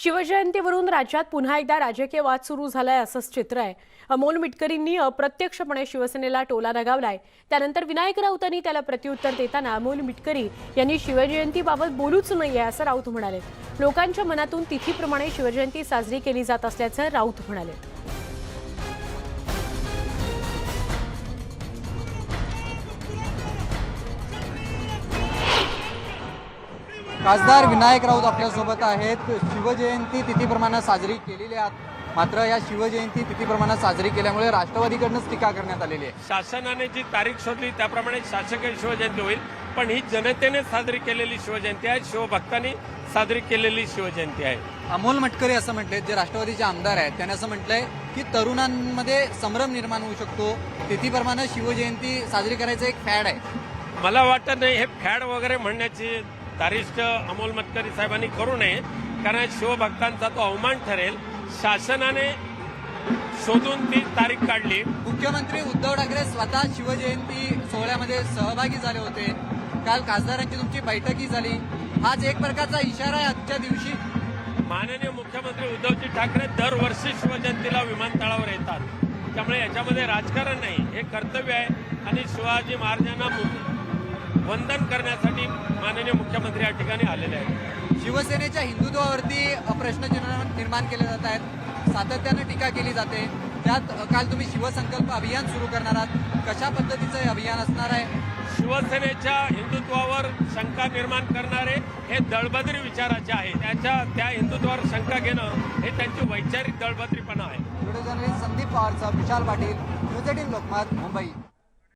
शिवजयंतीवरून राज्यात पुन्हा एकदा राजकीय वाद सुरू झालाय असंच चित्र आहे। अमोल मिटकरींनी अप्रत्यक्षपणे शिवसेनेला टोला लगावलाय। त्यानंतर विनायक राऊतांनी त्याला प्रत्युत्तर देताना अमोल मिटकरी यांनी शिवजयंतीबाबत बोलूच नाहीये असं राऊत म्हणाले। लोकांच्या मनातून तिथीप्रमाणे शिवजयंती साजरी केली जात असल्याचं राऊत म्हणाले। खासदार विनायक राऊत आपल्यासोबत आहेत। शिवजयंती तिथीप्रमाणे साजरी केलेली आहे, मात्र या शिवजयंती तिथीप्रमाणे साजरी केल्यामुळे राष्ट्रवादीकडूनच टीका करण्यात आलेली आहे। शासनाने जी तारीख शोधली त्याप्रमाणे शासकीय शिवजयंती होईल, पण ही जनतेने साजरी केलेली शिवजयंती आहे, शिवभक्तांनी साजरी केलेली शिवजयंती आहे। अमोल मिटकरी असं म्हटले, जे राष्ट्रवादीचे आमदार आहेत त्यांनी असं म्हटलंय की तरुणांमध्ये संभ्रम निर्माण होऊ शकतो, तिथीप्रमाणे शिवजयंती साजरी करायचं एक फॅड आहे। मला वाटत नाही हे फॅड वगैरे म्हणण्याची तारीख अमोल मिटकरी साहेबांनी करू नये, कारण शिवभक्तांचा तो अवमान ठरेल। शासनाने शोधून ती तारीख काढली। मुख्यमंत्री उद्धव ठाकरे स्वतः शिवजयंती सोहळ्यामध्ये सहभागी झाले होते। काल खासदारांची तुमची बैठकही झाली, हाच एक प्रकारचा इशारा आहे आजच्या दिवशी। माननीय मुख्यमंत्री उद्धवजी ठाकरे दरवर्षी शिवजयंतीला विमानतळावर येतात, त्यामुळे याच्यामध्ये राजकारण नाही, हे कर्तव्य आहे आणि शिवाजी महाराजांना वंदन करण्यासाठी माननीय मुख्यमंत्री या ठिकाणी आलेले आहेत। शिवसेनेच्या हिंदुत्वावरती प्रश्नचिन्ह निर्माण केले जात आहेत, सातत्याने टीका केली जाते। त्यात काल तुम्ही शिवसंकल्प अभियान सुरू करणार आहात, कशा पद्धतीचं हे अभियान असणार आहे? शिवसेनेच्या हिंदुत्वावर शंका निर्माण करणारे हे दळबद्री विचाराचे आहे, त्या हिंदुत्वावर शंका घेणं हे त्यांची वैचारिक दळबद्रीपणा आहे। Video journalist Sandeep पवारचा Vishal Patil, news 18 Lokmat, Mumbai.